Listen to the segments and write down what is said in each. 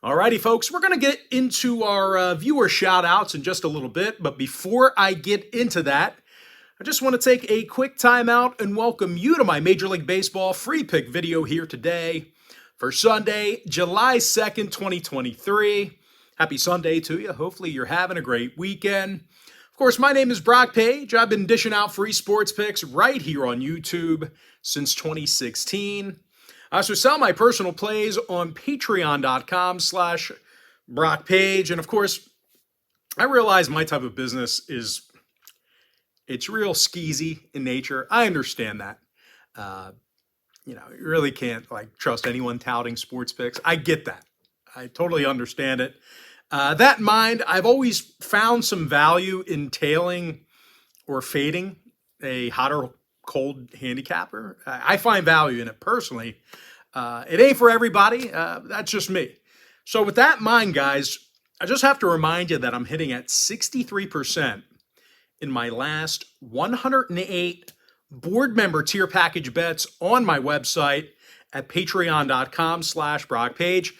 Alrighty, folks, we're going to get into our viewer shout-outs in just a little bit, but before I get into that, I just want to take a quick time out and welcome you to my Major League Baseball free pick video here today for Sunday, July 2nd, 2023. Happy Sunday to you. Hopefully you're having a great weekend. Of course, my name is Brock Page. I've been dishing out free sports picks right here on YouTube since 2016. I also sell my personal plays on patreon.com/Brock Page. And of course, I realize my type of business it's real skeezy in nature. I understand that. You really can't trust anyone touting sports picks. I get that. I totally understand it. That in mind, I've always found some value in tailing or fading a hot or cold handicapper. I find value in it personally. It ain't for everybody. That's just me. So with that in mind, guys, I just have to remind you that I'm hitting at 63% in my last 108 board member tier package bets on my website at patreon.com/Brock Page.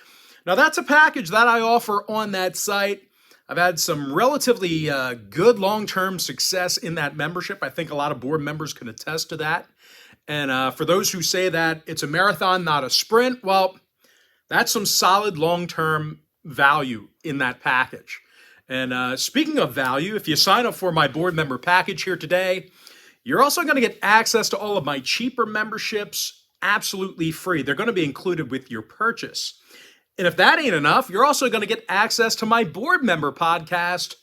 Now that's a package that I offer on that site. I've had some relatively good long-term success in that membership. I think a lot of board members can attest to that. And for those who say that it's a marathon, not a sprint, well, that's some solid long-term value in that package. And speaking of value, if you sign up for my board member package here today, you're also going to get access to all of my cheaper memberships absolutely free. They're going to be included with your purchase. And if that ain't enough, you're also going to get access to my board member podcast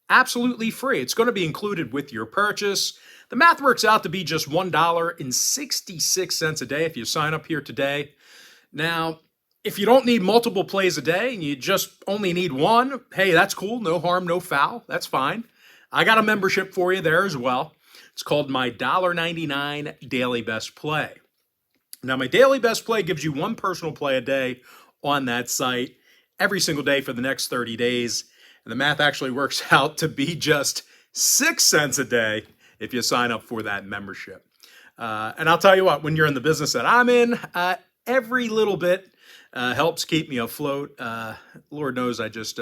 absolutely free. It's going to be included with your purchase. The math works out to be just $1.66 a day if you sign up here today. Now, if you don't need multiple plays a day and you just only need one, hey, that's cool. No harm, no foul. That's fine. I got a membership for you there as well. It's called my $1.99 Daily Best Play. Now, my Daily Best Play gives you one personal play a day on that site every single day for the next 30 days. And the math actually works out to be just 6 cents a day if you sign up for that membership. And I'll tell you what, when you're in the business that I'm in, every little bit helps keep me afloat. Lord knows I just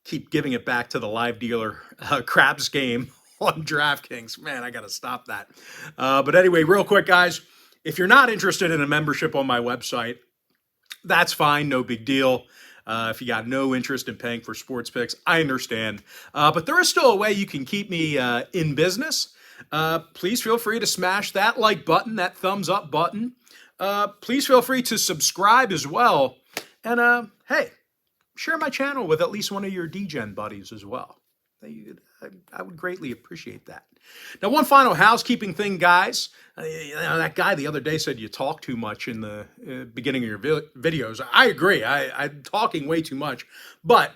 keep giving it back to the live dealer craps game on DraftKings. Man, I got to stop that. But anyway, real quick, guys, if you're not interested in a membership on my website, that's fine. No big deal. If you got no interest in paying for sports picks, I understand. But there is still a way you can keep me in business. Please feel free to smash that like button, that thumbs up button. Please feel free to subscribe as well. And hey, share my channel with at least one of your DGen buddies as well. I would greatly appreciate that. Now, one final housekeeping thing, guys. That guy the other day said you talk too much in the beginning of your videos. I agree. I'm talking way too much. But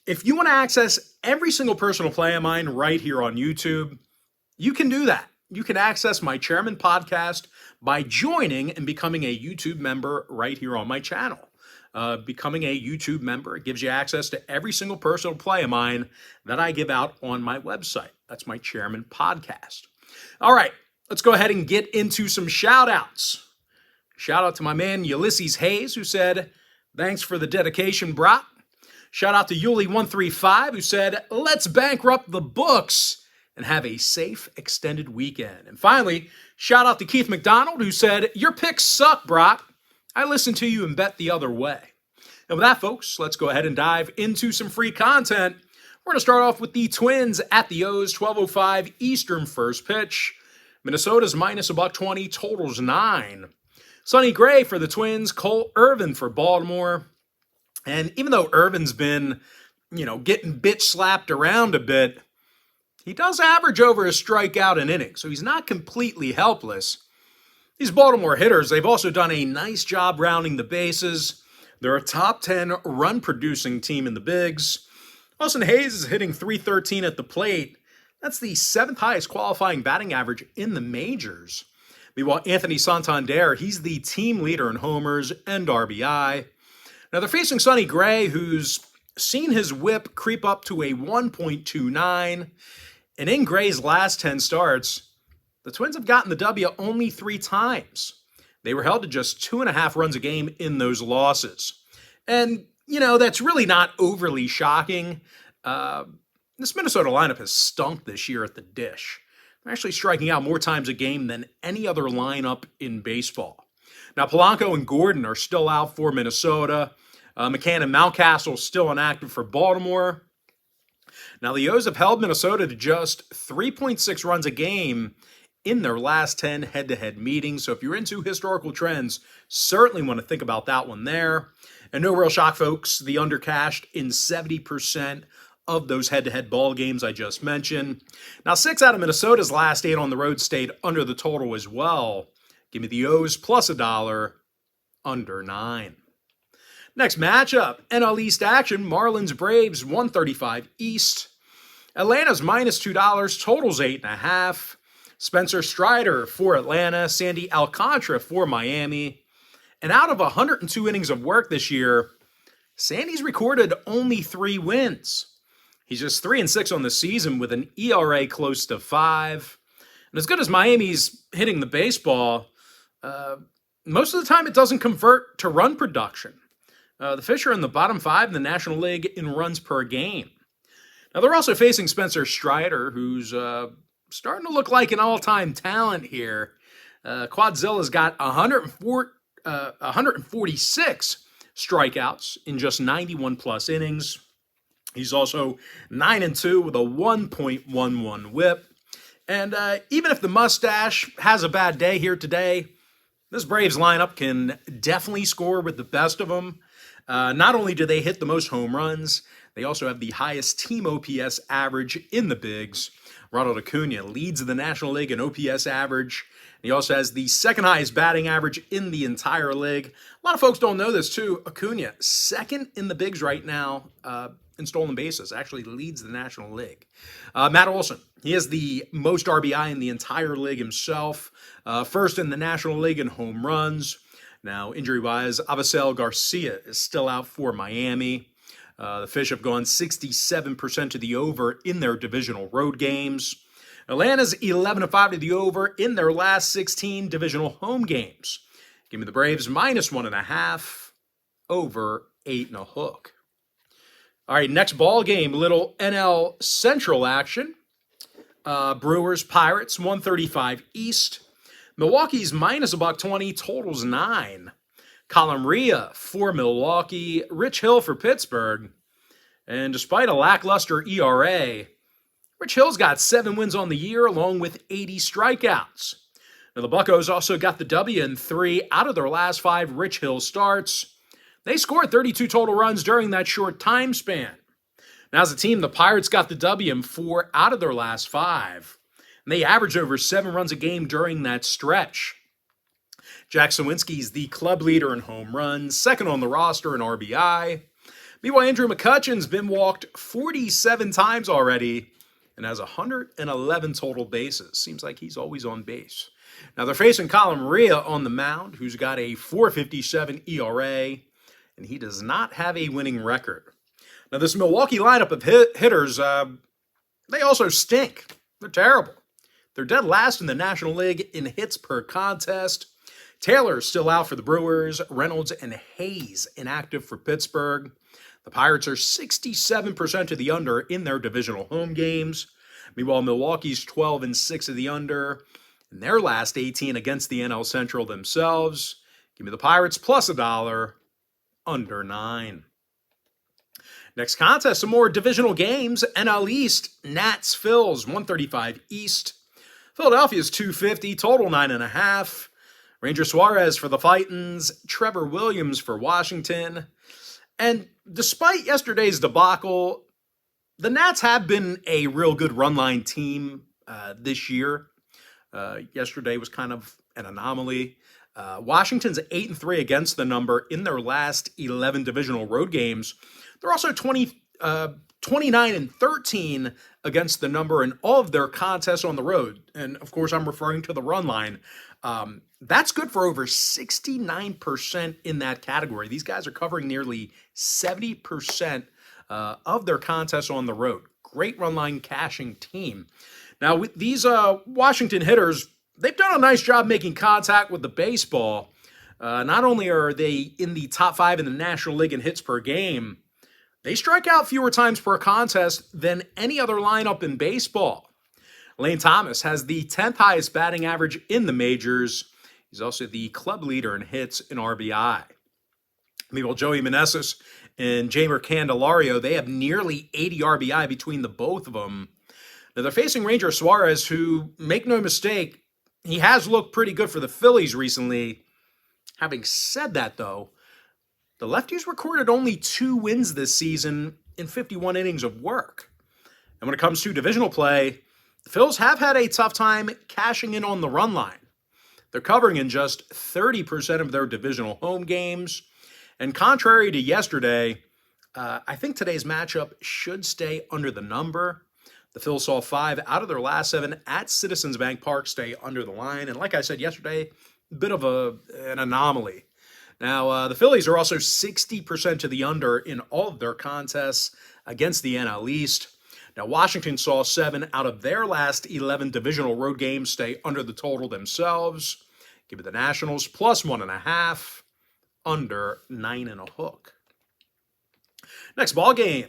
if you want to access every single personal play of mine right here on YouTube, you can do that. You can access my Chairman podcast by joining and becoming a YouTube member right here on my channel. Becoming a YouTube member, it gives you access to every single personal play of mine that I give out on my website. That's my Chairman podcast. All right, let's go ahead and get into some shout outs. Shout out to my man Ulysses Hayes, who said, "Thanks for the dedication, Brock." Shout out to Yuli135, who said, "Let's bankrupt the books and have a safe extended weekend." And finally, shout out to Keith McDonald, who said, "Your picks suck, Brock. I listened to you and bet the other way." And with that, folks, let's go ahead and dive into some free content. We're going to start off with the Twins at the O's, 12:05 Eastern first pitch. Minnesota's minus $120, totals 9. Sonny Gray for the Twins, Cole Irvin for Baltimore. And even though Irvin's been, getting bitch slapped around a bit, he does average over a strikeout an inning, so he's not completely helpless. These Baltimore hitters, they've also done a nice job rounding the bases. They're a top 10 run-producing team in the bigs. Austin Hayes is hitting .313 at the plate. That's the 7th highest qualifying batting average in the majors. Meanwhile, Anthony Santander, he's the team leader in homers and RBI. Now, they're facing Sonny Gray, who's seen his whip creep up to a 1.29. And in Gray's last 10 starts, the Twins have gotten the W only 3 times. They were held to just 2.5 runs a game in those losses. And that's really not overly shocking. Uh, this Minnesota lineup has stunk this year at the dish. They're actually striking out more times a game than any other lineup in baseball. Now, Polanco and Gordon are still out for Minnesota. McCann and Mountcastle still inactive for Baltimore. Now, the O's have held Minnesota to just 3.6 runs a game in their last 10 head-to-head meetings. So if you're into historical trends, certainly want to think about that one there. And no real shock, folks, the under cashed in 70% of those head-to-head ball games I just mentioned. Now, 6 out of Minnesota's last 8 on the road stayed under the total as well. Give me the O's plus $1, under 9. Next matchup, NL East action, Marlins Braves, 135 East. Atlanta's minus $2, totals 8.5. Spencer Strider for Atlanta, Sandy Alcantara for Miami. And out of 102 innings of work this year, Sandy's recorded only 3 wins. He's just 3-6 on the season with an ERA close to 5. And as good as Miami's hitting the baseball, most of the time it doesn't convert to run production. The Fish are in the bottom 5 in the National League in runs per game. Now, they're also facing Spencer Strider, who's starting to look like an all-time talent here. Quadzilla's got 146 strikeouts in just 91-plus innings. He's also 9-2 with a 1.11 whip. And even if the mustache has a bad day here today, this Braves lineup can definitely score with the best of them. Not only do they hit the most home runs, they also have the highest team OPS average in the bigs. Ronald Acuna leads the National League in OPS average. He also has the second highest batting average in the entire league. A lot of folks don't know this too. Acuna, second in the bigs right now in stolen bases, actually leads the National League. Matt Olson, he has the most RBI in the entire league himself. First in the National League in home runs. Now, injury-wise, AVAIL Garcia is still out for Miami. The Fish have gone 67% to the over in their divisional road games. Atlanta's 11-5 to the over in their last 16 divisional home games. Give me the Braves minus 1.5, over 8.5. All right, next ball game, little NL Central action. Brewers, Pirates, 135 East. Milwaukee's minus $1.20, totals 9. Colin Ria for Milwaukee, Rich Hill for Pittsburgh. And despite a lackluster ERA, Rich Hill's got 7 wins on the year along with 80 strikeouts. Now the Buccos also got the W in 3 out of their last 5 Rich Hill starts. They scored 32 total runs during that short time span. Now as a team, the Pirates got the W in 4 out of their last 5. And they averaged over 7 runs a game during that stretch. Jack Sawinski's the club leader in home runs, second on the roster in RBI. Meanwhile, Andrew McCutchen's been walked 47 times already and has 111 total bases. Seems like he's always on base. Now they're facing Colin Ria on the mound, who's got a 4.57 ERA, and he does not have a winning record. Now this Milwaukee lineup of hitters, they also stink. They're terrible. They're dead last in the National League in hits per contest. Taylor's still out for the Brewers. Reynolds and Hayes inactive for Pittsburgh. The Pirates are 67% to the under in their divisional home games. Meanwhile, Milwaukee's 12-6 of the under in their last 18 against the NL Central themselves. Give me the Pirates plus $1, under 9. Next contest, some more divisional games. NL East, Nats, Phils, 135 East. Philadelphia's 250, total 9.5. Ranger Suarez for the Titans, Trevor Williams for Washington. And despite yesterday's debacle, the Nats have been a real good run line team this year. Yesterday was kind of an anomaly. Washington's 8-3 against the number in their last 11 divisional road games. They're also 29-13 against the number in all of their contests on the road. And of course, I'm referring to the run line. That's good for over 69% in that category. These guys are covering nearly 70% of their contests on the road. Great run line cashing team. Now, with these Washington hitters, they've done a nice job making contact with the baseball. Not only are they in the top 5 in the National League in hits per game, they strike out fewer times per contest than any other lineup in baseball. Lane Thomas has the 10th highest batting average in the majors. He's also the club leader in hits and RBI. Meanwhile, Joey Meneses and Jeimer Candelario, they have nearly 80 RBI between the both of them. Now, they're facing Ranger Suarez, who, make no mistake, he has looked pretty good for the Phillies recently. Having said that, though, the lefties recorded only 2 wins this season in 51 innings of work. And when it comes to divisional play, the Phils have had a tough time cashing in on the run line. They're covering in just 30% of their divisional home games. And contrary to yesterday, I think today's matchup should stay under the number. The Phils saw 5 out of their last 7 at Citizens Bank Park stay under the line. And like I said yesterday, a bit of an anomaly. Now, the Phillies are also 60% to the under in all of their contests against the NL East. Now, Washington saw 7 out of their last 11 divisional road games stay under the total themselves. Give it the Nationals plus 1.5, under 9.5. Next ball game,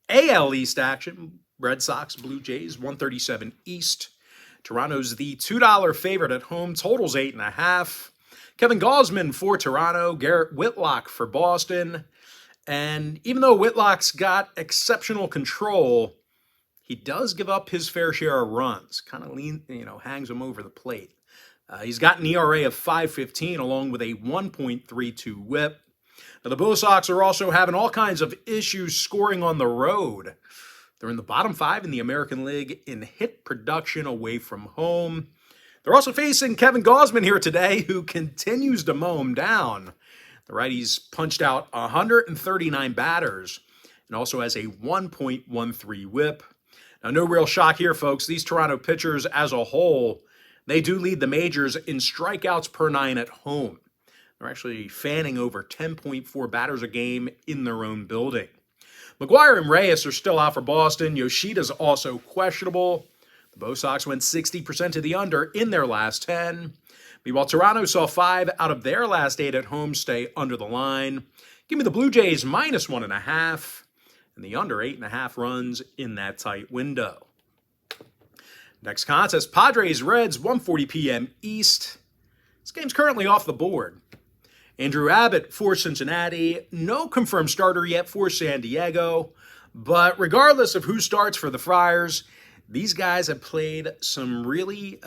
AL East action. Red Sox, Blue Jays, 137 East. Toronto's the $2 favorite at home. Totals 8.5. Kevin Gausman for Toronto. Garrett Whitlock for Boston. And even though Whitlock's got exceptional control, he does give up his fair share of runs. Kind of hangs him over the plate. He's got an ERA of 5.15 along with a 1.32 whip. Now, the Blue Sox are also having all kinds of issues scoring on the road. They're in the bottom 5 in the American League in hit production away from home. They're also facing Kevin Gausman here today, who continues to mow him down. The righty's punched out 139 batters and also has a 1.13 whip. Now, no real shock here, folks. These Toronto pitchers as a whole, they do lead the majors in strikeouts per 9 at home. They're actually fanning over 10.4 batters a game in their own building. McGuire and Reyes are still out for Boston. Yoshida's also questionable. The Bo Sox went 60% to the under in their last 10. Meanwhile, Toronto saw 5 out of their last 8 at home stay under the line. Give me the Blue Jays minus 1.5 and the under 8.5 runs in that tight window. Next contest, Padres Reds, 1:40 p.m. East. This game's currently off the board. Andrew Abbott for Cincinnati. No confirmed starter yet for San Diego. But regardless of who starts for the Friars, these guys have played some really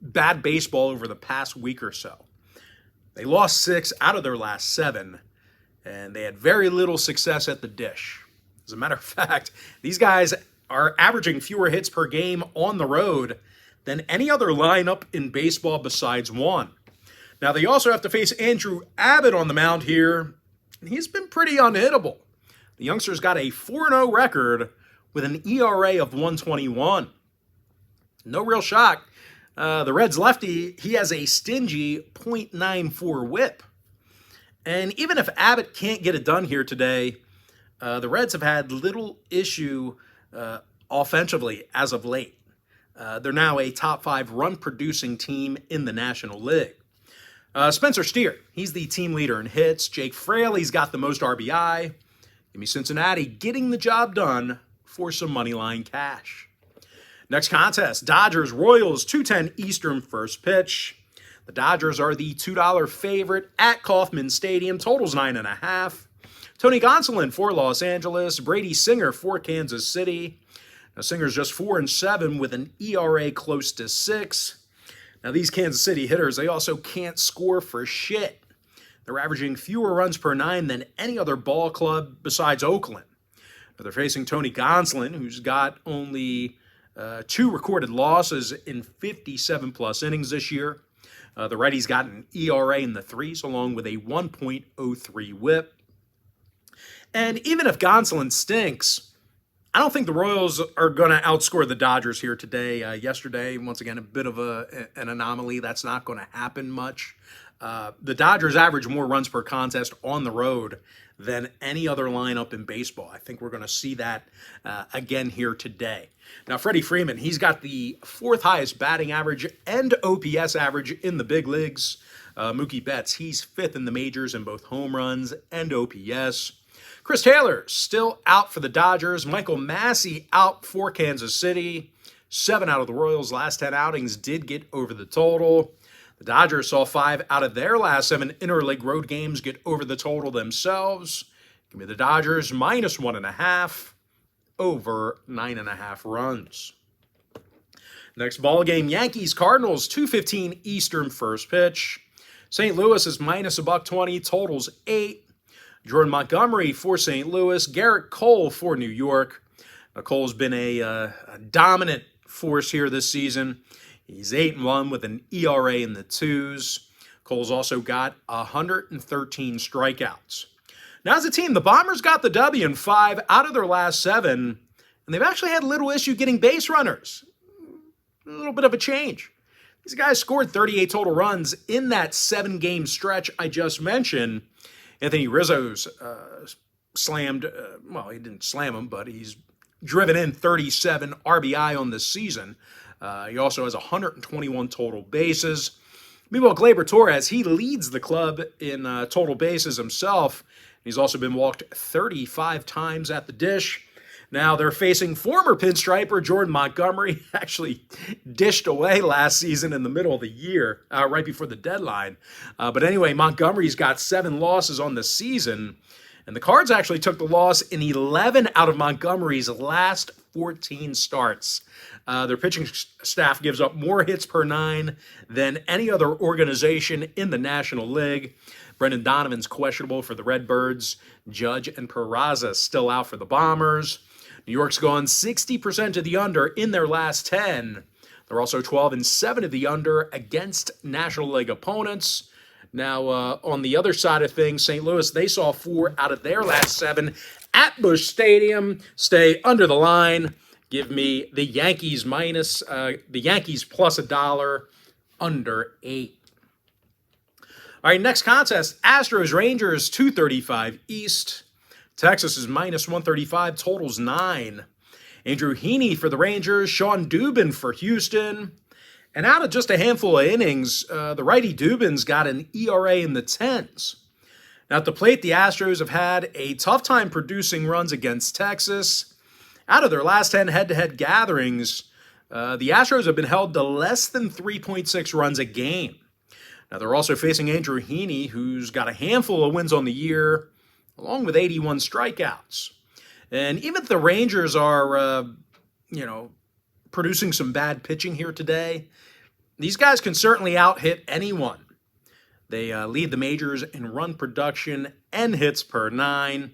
bad baseball over the past week or so. They lost 6 out of their last 7, and they had very little success at the dish. As a matter of fact, these guys are averaging fewer hits per game on the road than any other lineup in baseball besides one. Now, they also have to face Andrew Abbott on the mound here, and he's been pretty unhittable. The youngster's got a 4-0 record with an ERA of 1.21. No real shock. The Reds lefty, he has a stingy .94 whip. And even if Abbott can't get it done here today, the Reds have had little issue offensively as of late. They're now a top 5 run-producing team in the National League. Spencer Steer, he's the team leader in hits. Jake Fraley's got the most RBI. Give me Cincinnati getting the job done for some moneyline cash. Next contest, Dodgers Royals, 2:10 Eastern first pitch. The Dodgers are the $2 favorite at Kauffman Stadium. Totals 9.5. Tony Gonsolin for Los Angeles. Brady Singer for Kansas City. Now, Singer's just 4-7 with an ERA close to 6. Now, these Kansas City hitters, they also can't score for shit. They're averaging fewer runs per 9 than any other ball club besides Oakland. Now, they're facing Tony Gonsolin, who's got only 2 recorded losses in 57-plus innings this year. The righty's got an ERA in the 3s, along with a 1.03 whip. And even if Gonsolin stinks, I don't think the Royals are going to outscore the Dodgers here today. Yesterday, once again, a bit of an anomaly. That's not going to happen much. The Dodgers average more runs per contest on the road than any other lineup in baseball. I think we're going to see that again here today. Now, Freddie Freeman, he's got the 4th highest batting average and OPS average in the big leagues. Mookie Betts, he's fifth in the majors in both home runs and OPS. Chris Taylor still out for the Dodgers. Michael Massey out for Kansas City. 7 out of the Royals' last 10 outings did get over the total. The Dodgers saw 5 out of their last 7 interleague road games get over the total themselves. Give me the Dodgers minus 1.5 over 9.5 runs. Next ball game, Yankees Cardinals, 2:15 Eastern first pitch. St. Louis is minus $1.20, totals 8. Jordan Montgomery for St. Louis, Garrett Cole for New York. Cole's been a dominant force here this season. He's 8-1 with an ERA in the 2s. Cole's also got 113 strikeouts. Now as a team, the Bombers got the W in 5 out of their last 7, and they've actually had a little issue getting base runners. A little bit of a change. These guys scored 38 total runs in that 7-game stretch I just mentioned. Anthony Rizzo's slammed, well, he didn't slam him, but he's driven in 37 RBI on this season. He also has 121 total bases. Meanwhile, Gleyber Torres, he leads the club in total bases himself. He's also been walked 35 times at the dish. Now they're facing former pinstriper Jordan Montgomery, actually dished away last season in the middle of the year, right before the deadline. But anyway, Montgomery's got 7 losses on the season, and the Cards actually took the loss in 11 out of Montgomery's last 14 starts. Their pitching staff gives up more hits per 9 than any other organization in the National League. Brendan Donovan's questionable for the Redbirds. Judge and Peraza still out for the Bombers. New York's gone 60% to the under in their last 10. They're also 12-7 to the under against National League opponents. Now, on the other side of things, St. Louis, they saw 4 out of their last 7 at Busch Stadium. Stay under the line. Give me the Yankees plus $1, under 8. All right, next contest, Astros-Rangers, 235 East. Texas is minus 135, totals 9. Andrew Heaney for the Rangers, Sean Dubin for Houston. And out of just a handful of innings, the righty Dubin's got an ERA in the 10s. Now at the plate, the Astros have had a tough time producing runs against Texas. Out of their last 10 head-to-head gatherings, the Astros have been held to less than 3.6 runs a game. Now they're also facing Andrew Heaney, who's got a handful of wins on the year, along with 81 strikeouts. And even if the Rangers are, producing some bad pitching here today, these guys can certainly out-hit anyone. They lead the majors in run production and hits per 9.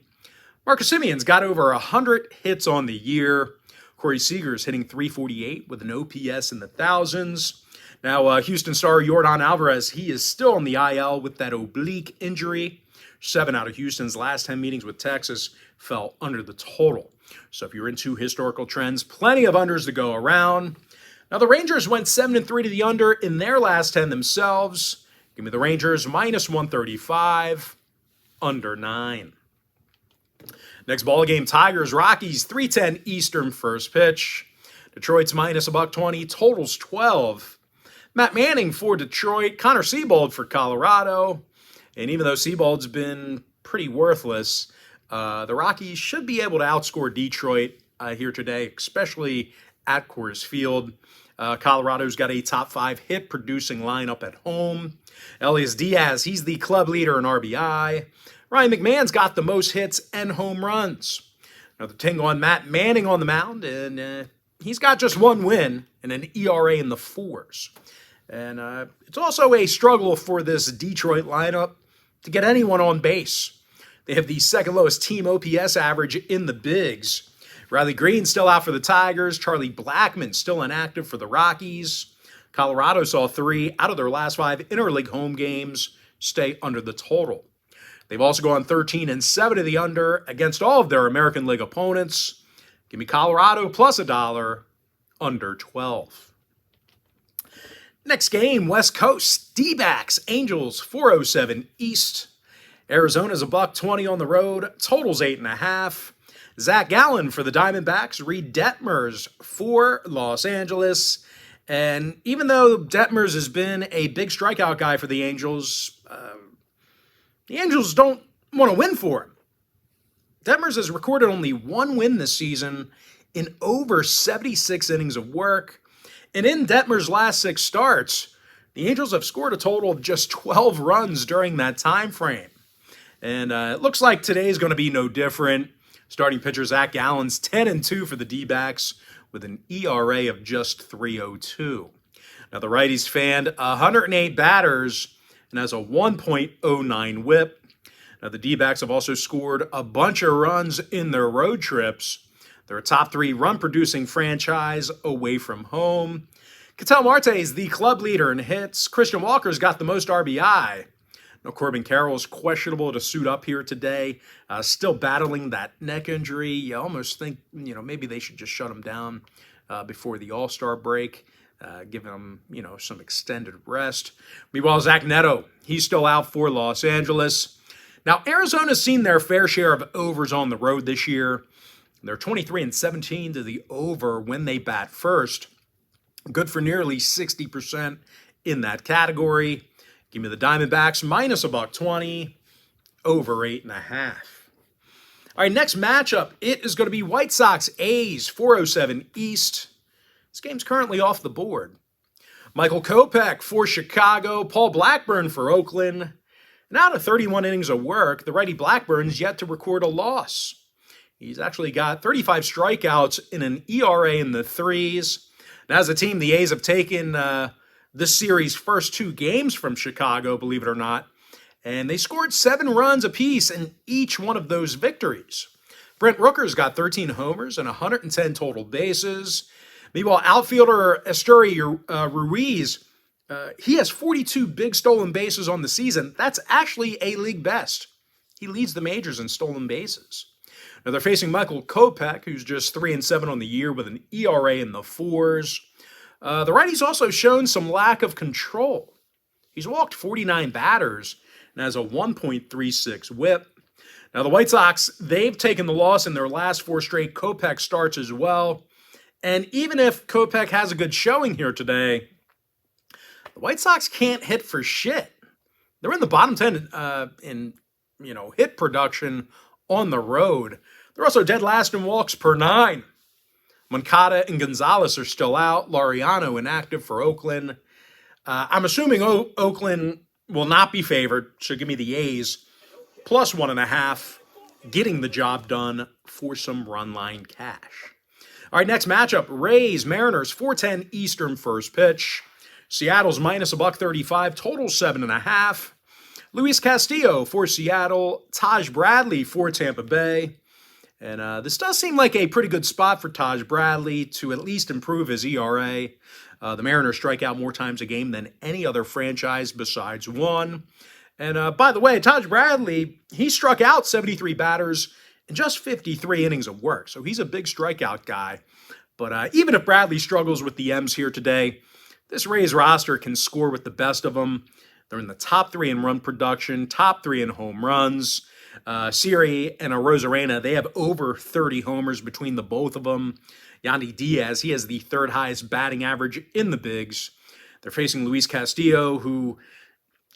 Marcus Semion's got over 100 hits on the year. Corey Seager's hitting .348 with an OPS in the thousands. Now, Houston star Yordan Alvarez, he is still on the IL with that oblique injury. 7 out of Houston's last 10 meetings with Texas fell under the total. So if you're into historical trends, plenty of unders to go around. Now, the Rangers went 7-3 to the under in their last 10 themselves. Give me the Rangers minus 135, under 9. Next ball game, Tigers, Rockies, 3:10 Eastern first pitch. Detroit's minus $1.20, totals 12. Matt Manning for Detroit, Connor Seabold for Colorado. And even though Seabold's been pretty worthless, the Rockies should be able to outscore Detroit here today, especially at Coors Field. Colorado's got a top 5 hit-producing lineup at home. Elias Diaz, he's the club leader in RBI. Ryan McMahon's got the most hits and home runs. Another ting on Matt Manning on the mound, and he's got just 1 win and an ERA in the 4s. And it's also a struggle for this Detroit lineup to get anyone on base. They have the second lowest team OPS average in the bigs. Riley Green still out for the Tigers. Charlie Blackmon still inactive for the Rockies. Colorado saw 3 out of their last 5 interleague home games stay under the total. They've also gone 13-7 to the under against all of their American League opponents. Give me Colorado plus $1, under 12. Next game, West Coast, D-backs, Angels, 407 East. Arizona's $1.20 on the road, totals 8.5. Zach Gallen for the Diamondbacks, Reed Detmers for Los Angeles. And even though Detmers has been a big strikeout guy for the Angels don't want to win for him. Detmers has recorded only one win this season in over 76 innings of work. And in Detmers' last 6 starts, the Angels have scored a total of just 12 runs during that time frame. And it looks like today is going to be no different. Starting pitcher Zach Gallen's 10-2 for the D-backs with an ERA of just 3.02. Now the righties fanned 108 batters and has a 1.09 whip. Now the D-backs have also scored a bunch of runs in their road trips. They're a top 3 run-producing franchise away from home. Ketel Marte is the club leader in hits. Christian Walker's got the most RBI. Now, Corbin Carroll's questionable to suit up here today. Still battling that neck injury. You almost think, maybe they should just shut him down before the All-Star break, give him, some extended rest. Meanwhile, Zach Neto, he's still out for Los Angeles. Now, Arizona's seen their fair share of overs on the road this year. They're 23-17 to the over when they bat first. Good for nearly 60% in that category. Give me the Diamondbacks minus $1.20, over 8.5. All right, next matchup, it is going to be White Sox A's, 407 East. This game's currently off the board. Michael Kopech for Chicago, Paul Blackburn for Oakland. And out of 31 innings of work, the righty Blackburn's yet to record a loss. He's actually got 35 strikeouts in an ERA in the 3s. Now, as a team, the A's have taken this series' first 2 games from Chicago, believe it or not, and they scored 7 runs apiece in each one of those victories. Brent Rooker's got 13 homers and 110 total bases. Meanwhile, outfielder Esteury Ruiz, he has 42 big stolen bases on the season. That's actually a league best. He leads the majors in stolen bases. Now they're facing Michael Kopech, who's just 3-7 on the year with an ERA in the 4s. The righty's also shown some lack of control. He's walked 49 batters and has a 1.36 whip. Now the White Sox, they've taken the loss in their last 4 straight Kopech starts as well. And even if Kopech has a good showing here today, the White Sox can't hit for shit. They're in the bottom 10 in hit production on the road. They're also dead last in walks per 9. Moncada and Gonzalez are still out. Laureano inactive for Oakland. I'm assuming Oakland will not be favored, so give me the A's plus 1.5, getting the job done for some run line cash. All right, next matchup, Rays, Mariners, 4:10 Eastern first pitch. Seattle's minus $1.35, total 7.5. Luis Castillo for Seattle, Taj Bradley for Tampa Bay. And this does seem like a pretty good spot for Taj Bradley to at least improve his ERA. The Mariners strike out more times a game than any other franchise besides one. And by the way, Taj Bradley, he struck out 73 batters in just 53 innings of work. So he's a big strikeout guy. But even if Bradley struggles with the M's here today, this Rays roster can score with the best of them. They're in the top 3 in run production, top 3 in home runs. Siri and Arozarena, they have over 30 homers between the both of them. Yandy Diaz, he has the 3rd highest batting average in the bigs. They're facing Luis Castillo, who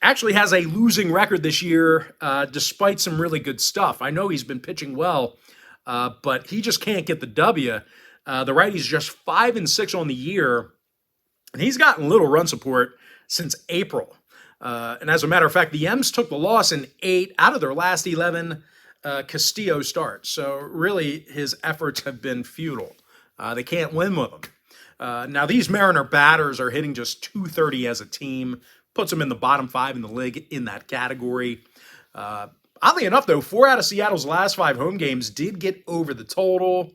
actually has a losing record this year, despite some really good stuff. I know he's been pitching well, but he just can't get the W. The righty's just 5-6 on the year, and he's gotten little run support since April. And as a matter of fact, the M's took the loss in 8 out of their last 11 Castillo starts. So really, his efforts have been futile. They can't win with him. Now, these Mariner batters are hitting just .230 as a team. Puts them in the bottom 5 in the league in that category. Oddly enough, though, 4 out of Seattle's last 5 home games did get over the total.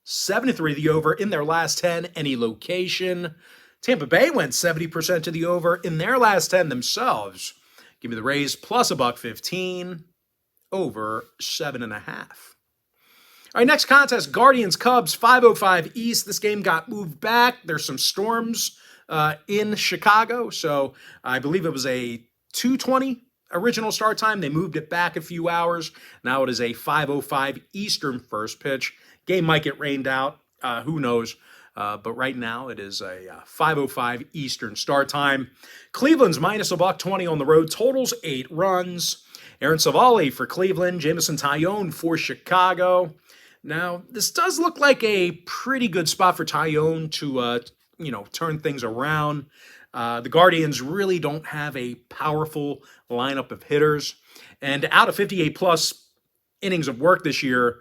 7-3 the over in their last 10, any location. Tampa Bay went 70% to the over in their last 10 themselves. Give me the Rays plus $1.15, over 7.5. All right, next contest, Guardians Cubs, 5:05 East. This game got moved back. There's some storms in Chicago, so I believe it was a 2:20 original start time. They moved it back a few hours. Now it is a 5:05 Eastern first pitch. Game might get rained out. Who knows? But right now it is a 5:05 Eastern start time. Cleveland's minus a $1.20 on the road. Totals 8 runs. Aaron Savali for Cleveland. Jameson Taillon for Chicago. Now, this does look like a pretty good spot for Taillon to, turn things around. The Guardians really don't have a powerful lineup of hitters. And out of 58-plus innings of work this year,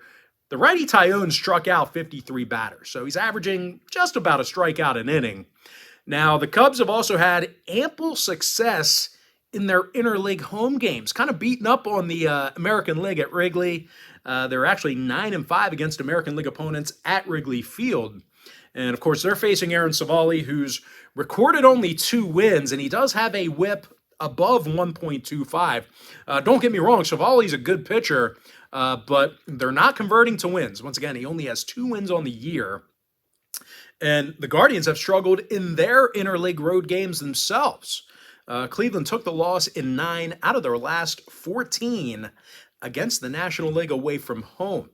the righty Taillon struck out 53 batters. So he's averaging just about a strikeout an inning. Now, the Cubs have also had ample success in their interleague home games, kind of beating up on the American League at Wrigley. They're actually 9-5 against American League opponents at Wrigley Field. And, of course, they're facing Aaron Savali, who's recorded only 2 wins, and he does have a whip above 1.25. Don't get me wrong, Savali's a good pitcher, but they're not converting to wins. Once again, he only has 2 wins on the year. And the Guardians have struggled in their interleague road games themselves. Cleveland took the loss in 9 out of their last 14 against the National League away from home.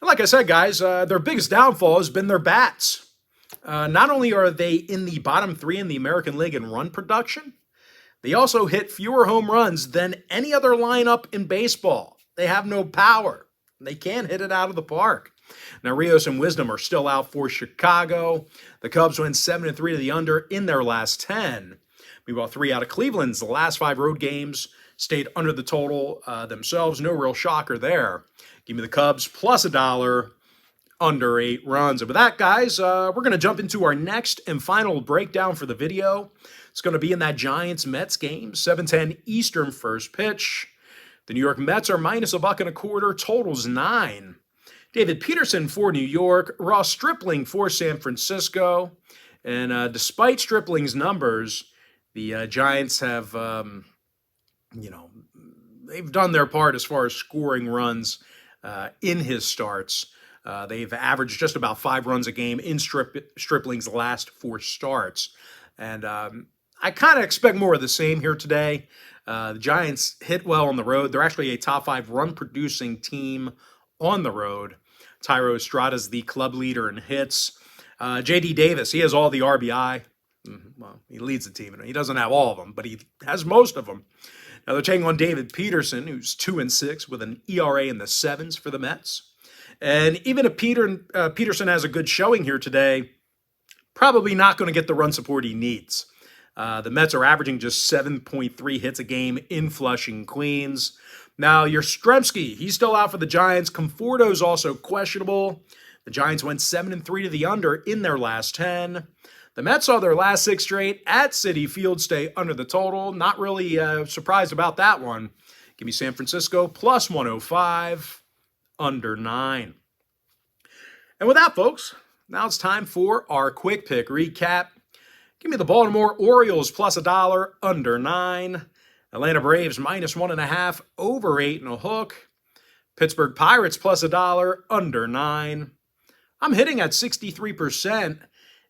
And like I said, guys, their biggest downfall has been their bats. Not only are they in the bottom 3 in the American League in run production, they also hit fewer home runs than any other lineup in baseball. They have no power. They can't hit it out of the park. Now, Rios and Wisdom are still out for Chicago. The Cubs went 7-3 to the under in their last 10. Meanwhile, 3 out of Cleveland's last 5 road games stayed under the total themselves. No real shocker there. Give me the Cubs plus $1 under 8 runs. And with that, guys, we're going to jump into our next and final breakdown for the video. It's going to be in that Giants-Mets game, 7:10 Eastern first pitch. The New York Mets are minus $1.25, totals 9. David Peterson for New York, Ross Stripling for San Francisco. And despite Stripling's numbers, the Giants have, they've done their part as far as scoring runs in his starts. They've averaged just about 5 runs a game in Stripling's last 4 starts. And I kind of expect more of the same here today. The Giants hit well on the road. They're actually a top 5 run-producing team on the road. Thairo Estrada's the club leader in hits. J.D. Davis, he has all the RBI. Well, he leads the team. He doesn't have all of them, but he has most of them. Now they're taking on David Peterson, who's 2-6 with an ERA in the 7s for the Mets. And even if Peterson has a good showing here today, probably not going to get the run support he needs. The Mets are averaging just 7.3 hits a game in Flushing, Queens. Now, Yastrzemski, he's still out for the Giants. Conforto's also questionable. The Giants went 7-3 to the under in their last 10. The Mets saw their last 6 straight at Citi Field stay under the total. Not really surprised about that one. Give me San Francisco plus 105, under 9. And with that, folks, now it's time for our quick pick recap. Give me the Baltimore Orioles plus $1, under 9. Atlanta Braves minus 1.5, over 8.5. Pittsburgh Pirates plus $1, under 9. I'm hitting at 63%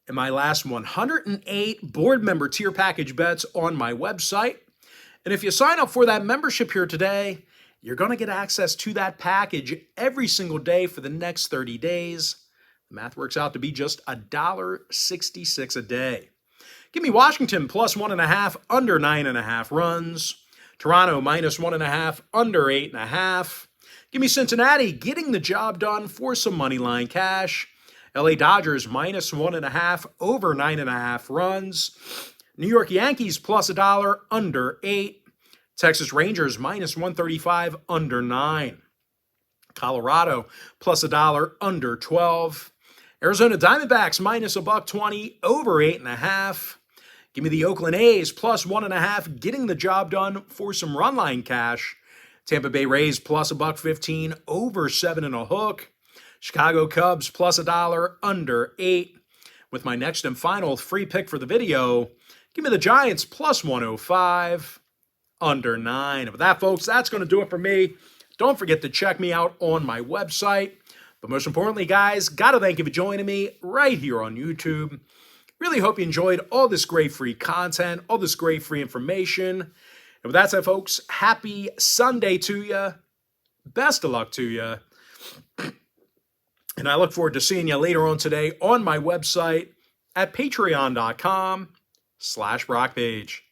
in my last 108 board member tier package bets on my website. And if you sign up for that membership here today, you're going to get access to that package every single day for the next 30 days. The math works out to be just $1.66 a day. Give me Washington plus 1.5, under 9.5 runs. Toronto minus 1.5, under 8.5. Give me Cincinnati getting the job done for some money line cash. LA Dodgers minus 1.5, over 9.5 runs. New York Yankees plus $1, under 8. Texas Rangers minus 135, under 9. Colorado plus $1, under 12. Arizona Diamondbacks minus $1.20, over 8.5. Give me the Oakland A's plus 1.5, getting the job done for some run line cash. Tampa Bay Rays plus $1.15, over 7.5. Chicago Cubs plus $1, under 8. With my next and final free pick for the video, give me the Giants plus 105, under 9. And with that, folks, that's going to do it for me. Don't forget to check me out on my website. But most importantly, guys, got to thank you for joining me right here on YouTube. Really hope you enjoyed all this great free content, all this great free information. And with that said, folks, happy Sunday to you. Best of luck to you. And I look forward to seeing you later on today on my website at patreon.com/Brock Page.